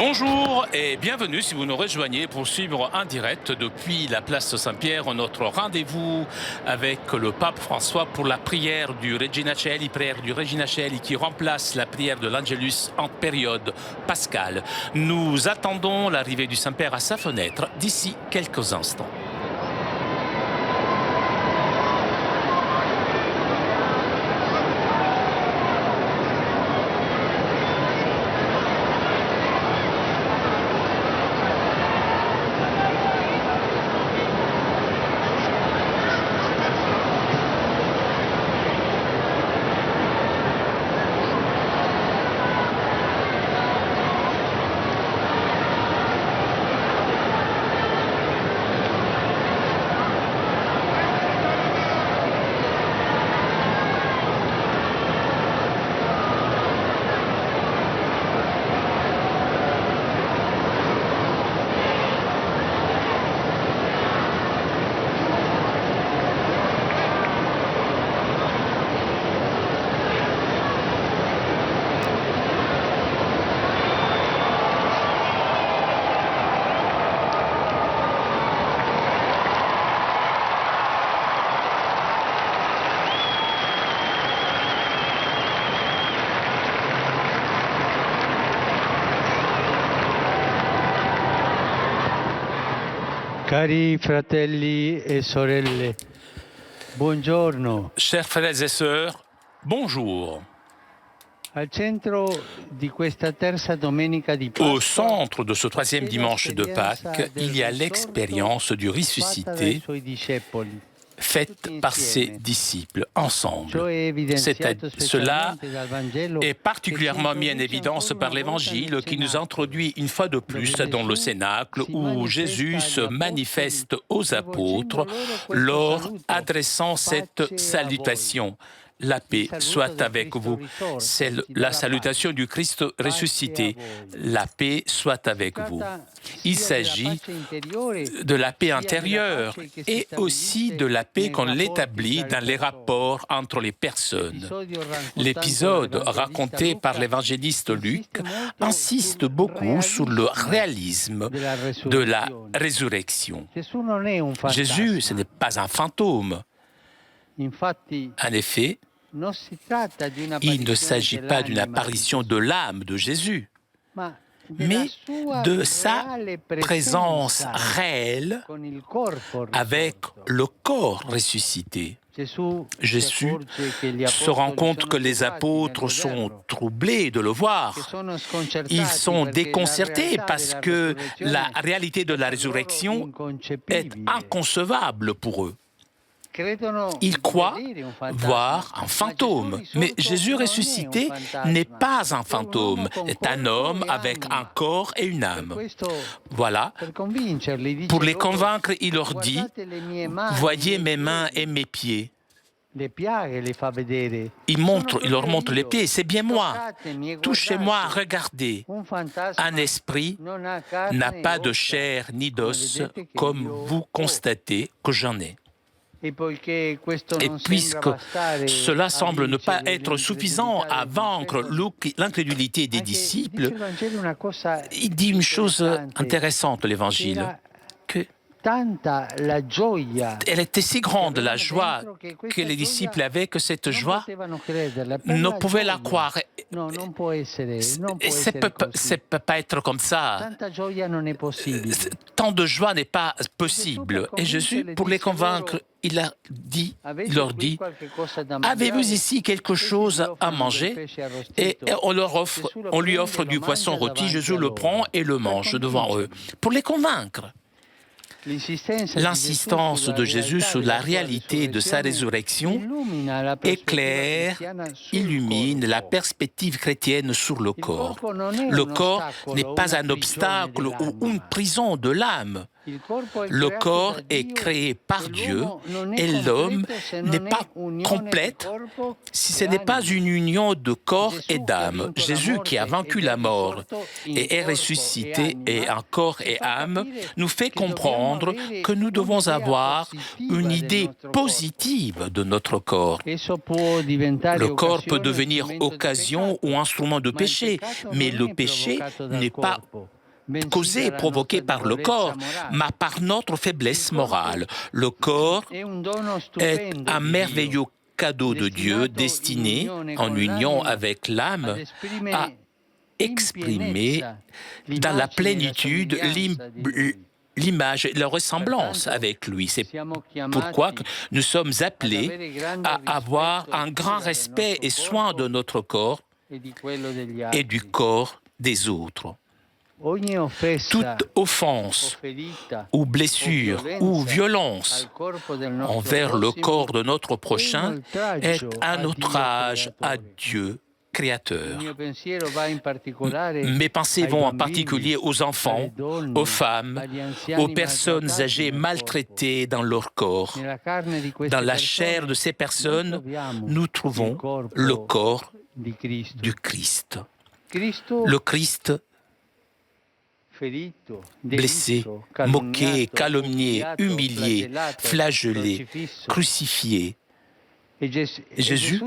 Bonjour et bienvenue si vous nous rejoignez pour suivre en direct depuis la place Saint-Pierre notre rendez-vous avec le pape François pour la prière du Regina Coeli, qui remplace la prière de l'Angelus en période pascale. Nous attendons l'arrivée du Saint-Père à sa fenêtre d'ici quelques instants. Cari fratelli e sorelle, buongiorno. Chers frères et sœurs, bonjour. Al centro di questa terza domenica di Au Pasqua, centre de ce troisième dimanche de Pâques, il y a l'expérience du fatta dai ressuscité suoi discepoli. faite par ses disciples ensemble. Ciò è evidenziato Cela specialmente dal Vangelo est particulièrement mis en che ci évidence introduce par ancora una l'Évangile volta qui nous nel introduit une fois de plus dans le Cénacle où Jésus se manifeste aux apôtres, leur adressant cette salutation. La paix soit avec vous. C'est la salutation du Christ ressuscité. La paix soit avec vous. Il s'agit de la paix intérieure et aussi de la paix qu'on l'établit dans les rapports entre les personnes. L'épisode raconté par l'évangéliste Luc insiste beaucoup sur le réalisme de la résurrection. Jésus, ce n'est pas un fantôme. En effet, il ne s'agit pas d'une apparition de l'âme de Jésus, mais de sa présence réelle avec le corps ressuscité. Jésus se rend compte que les apôtres sont troublés de le voir. Ils sont déconcertés parce que la réalité de la résurrection est inconcevable pour eux. Ils croient voir un fantôme, mais Jésus ressuscité n'est pas un fantôme, est un homme avec un corps et une âme. Voilà, pour les convaincre, il leur dit « Voyez mes mains et mes pieds ». Il leur montre les pieds, c'est bien moi. Touchez-moi, regardez. Un esprit n'a pas de chair ni d'os, comme vous constatez que j'en ai. Et puisque cela semble ne pas être suffisant à vaincre l'incrédulité des disciples, il dit une chose intéressante, l'Évangile, que elle était si grande, la joie que les disciples avaient, que cette joie ne pouvait la croire. Ça ne peut pas être comme ça. Tant de joie n'est pas possible. Et Jésus, pour les convaincre, il leur dit, avez-vous ici quelque chose à manger? Et on lui offre du poisson rôti, Jésus le prend et le mange devant eux, pour les convaincre. L'insistance de Jésus sur la réalité de sa résurrection éclaire, illumine la perspective chrétienne sur le corps. Le corps n'est pas un obstacle ou une prison de l'âme. Le corps est créé par Dieu et l'homme n'est pas complète si ce n'est pas une union de corps et d'âme. Jésus, qui a vaincu la mort et est ressuscité et en corps et âme, nous fait comprendre que nous devons avoir une idée positive de notre corps. Le corps peut devenir occasion ou instrument de péché, mais le péché n'est pas causé, provoqué par le corps, mais par notre faiblesse morale. Le corps est un merveilleux cadeau de Dieu destiné, en union avec l'âme, à exprimer dans la plénitude l'image et la ressemblance avec lui. C'est pourquoi nous sommes appelés à avoir un grand respect et soin de notre corps et du corps des autres. Toute offense ou blessure ou violence envers le corps de notre prochain est un outrage à Dieu créateur. Mes pensées vont en particulier aux enfants, aux femmes, aux personnes âgées maltraitées dans leur corps. Dans la chair de ces personnes, nous trouvons le corps du Christ. Le Christ blessé, moqué, calomnié, humilié, flagellé, crucifié. Jésus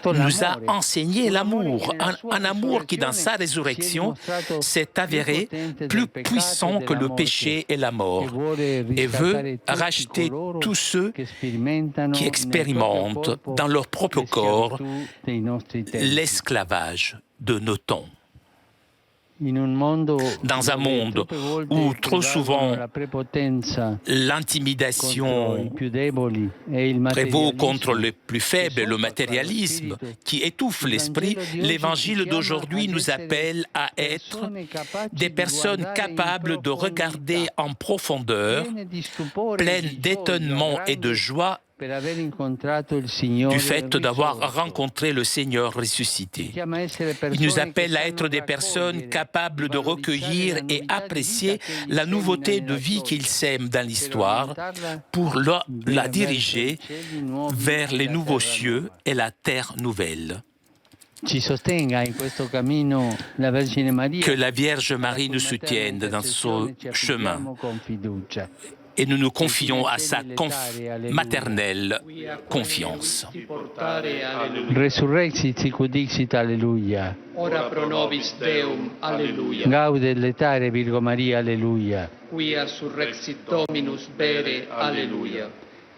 nous a enseigné l'amour, un amour qui dans sa résurrection s'est avéré plus puissant que le péché et la mort et veut racheter tous ceux qui expérimentent dans leur propre corps l'esclavage de nos temps. Dans un monde où trop souvent l'intimidation prévaut contre les plus faibles et le matérialisme qui étouffe l'esprit, l'Évangile d'aujourd'hui nous appelle à être des personnes capables de regarder en profondeur, pleines d'étonnement et de joie du fait d'avoir rencontré le Seigneur ressuscité. Il nous appelle à être des personnes capables de recueillir et apprécier la nouveauté de vie qu'il sème dans l'histoire pour la diriger vers les nouveaux cieux et la terre nouvelle. Que la Vierge Marie nous soutienne dans ce chemin. Et nous nous confions à sa maternelle confiance. Resurrexit sic ut dixit, alleluia. Ora pro nobis Deum, alleluia. Gaudet letare Virgo Maria, alleluia. Quia surrexit Dominus vere, alleluia.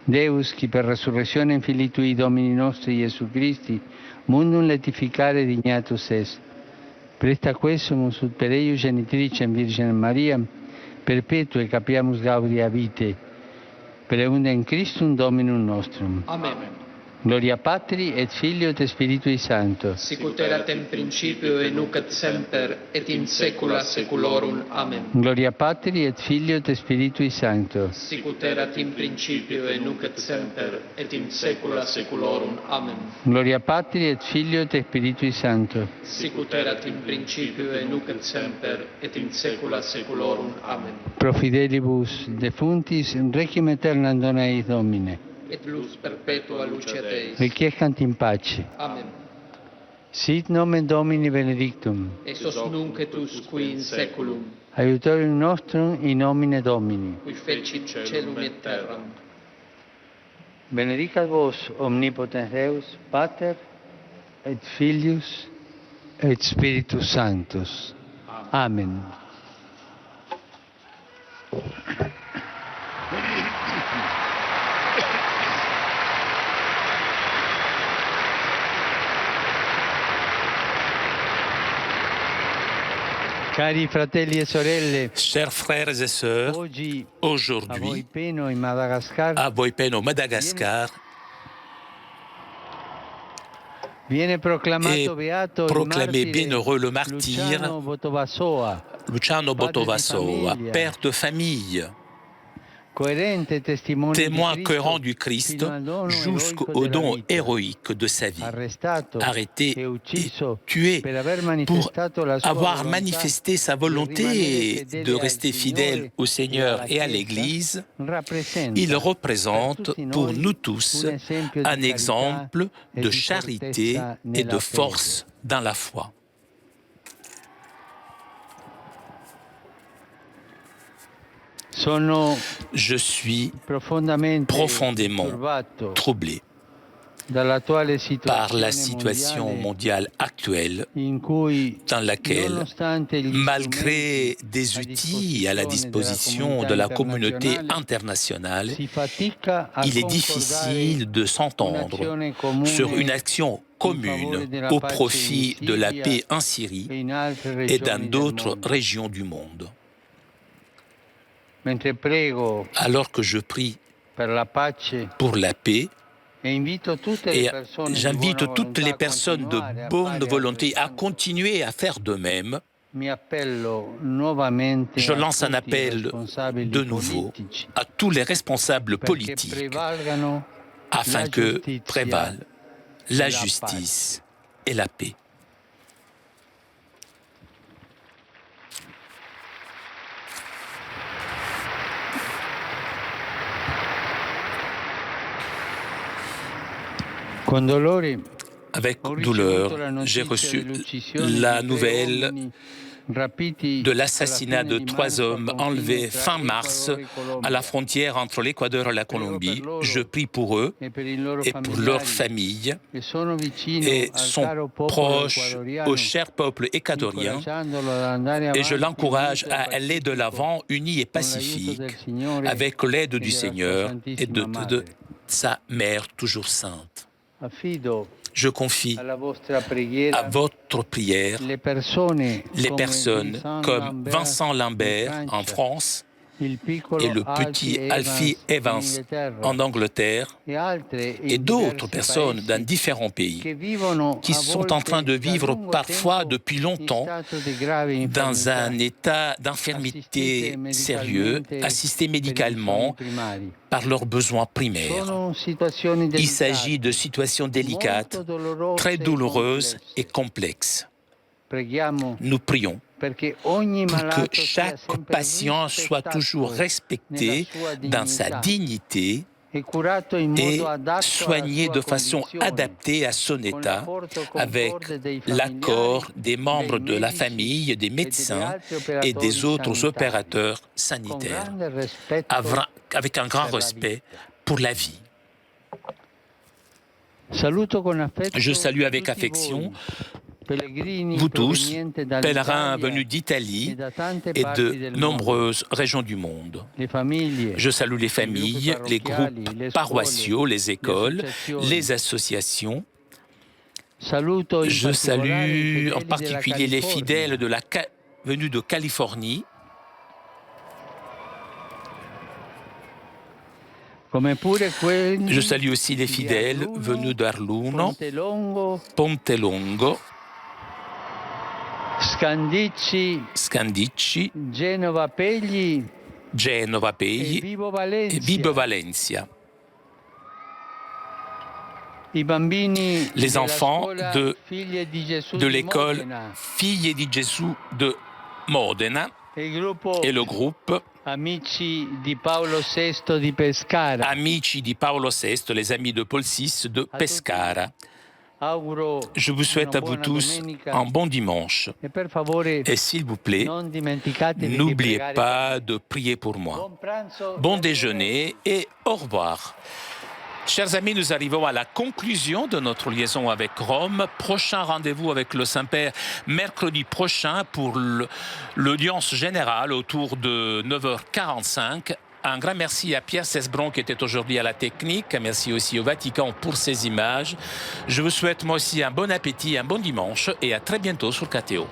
Deus, qui per resurrezione in Filii Tui Domini nostri Iesu Christi, mundum letificare dignatus est. Presta quesumus ut per eius genitricem Virgine Maria, perpetue capiamus gaudia vitae, preundem Christum Dominum nostrum. Amen. Gloria Patri et Filio et Spiritui Sancto. Sicut erat in principio et nunc et semper et in saecula saeculorum. Amen. Gloria Patri et Filio et Spiritui Sancto. Sicut erat in principio et nunc et semper et in saecula saeculorum. Amen. Gloria Patri et Filio et Spiritui Sancto. Sicut erat in principio et nunc et semper et in saecula saeculorum. Amen. Pro fidelibus defuntis requiem aeternam dona eis Domine. Et lux perpetua luce Deis. Requiescant in pace. Amen. Sit nomen Domini benedictum. Esos nunc et usque in saeculum, Aiutorium nostrum in nomine Domini. qui fecit celum et terram. Benedicat vos omnipotens Deus, Pater et Filius et Spiritus Sanctus. Amen. Cari fratelli e sorelle, Chers frères et sœurs, oggi a aujourd'hui, Voipeno in Madagascar à Boipeno, Madagascar, viene est proclamato beato il proclamé martire bienheureux le martyr Luciano Botovasoa, Luciano padre di Botovasoa, famiglia. père de famille, témoin cohérent du Christ jusqu'au don héroïque de sa vie, arrêté et tué pour avoir manifesté sa volonté de rester fidèle au Seigneur et à l'Église. Il représente pour nous tous un exemple de charité et de force dans la foi. Je suis profondément troublé par la situation mondiale actuelle dans laquelle, malgré des outils à la disposition de la communauté internationale, il est difficile de s'entendre sur une action commune au profit de la paix en Syrie et dans d'autres régions du monde. Alors que je prie pour la paix, et j'invite toutes les personnes de bonne volonté à continuer à faire de même, je lance un appel de nouveau à tous les responsables politiques afin que prévalent la justice et la paix. Avec douleur, j'ai reçu la nouvelle de l'assassinat de 3 hommes enlevés fin mars à la frontière entre l'Équateur et la Colombie. Je prie pour eux et pour leurs familles et sont proches au cher peuple équatorien et je l'encourage à aller de l'avant uni et pacifique avec l'aide du Seigneur et de sa mère toujours sainte. Je confie à votre prière les personnes comme Vincent Lambert en France et le petit Alfie Evans en Angleterre et d'autres personnes dans différents pays qui sont en train de vivre parfois depuis longtemps dans un état d'infirmité sérieux, assistés médicalement par leurs besoins primaires. Il s'agit de situations délicates, très douloureuses et complexes. Nous prions pour que chaque patient soit toujours respecté dans sa dignité et soigné de façon adaptée à son état, avec l'accord des membres de la famille, des médecins et des autres opérateurs sanitaires, avec un grand respect pour la vie. Je salue avec affection vous tous, pèlerins venus d'Italie et de nombreuses régions du monde. Je salue les familles, les groupes paroissiaux, les écoles, les associations. Je salue en particulier les fidèles venus de Californie. Je salue aussi les fidèles venus d'Arluno, Pontelongo, Scandicci, Genova Pegli et Vibo Valencia. Les enfants de l'école Figlie di Gesù de Modena et le groupe Amici di Paolo VI di Pescara. Amici di Paolo VI, les amis de Paul VI de Pescara. Je vous souhaite à vous tous un bon dimanche. Et s'il vous plaît, n'oubliez pas de prier pour moi. Bon déjeuner et au revoir. Chers amis, nous arrivons à la conclusion de notre liaison avec Rome. Prochain rendez-vous avec le Saint-Père mercredi prochain pour l'audience générale autour de 9h45. Un grand merci à Pierre Cesbron qui était aujourd'hui à la technique. Merci aussi au Vatican pour ces images. Je vous souhaite moi aussi un bon appétit, un bon dimanche et à très bientôt sur KTO.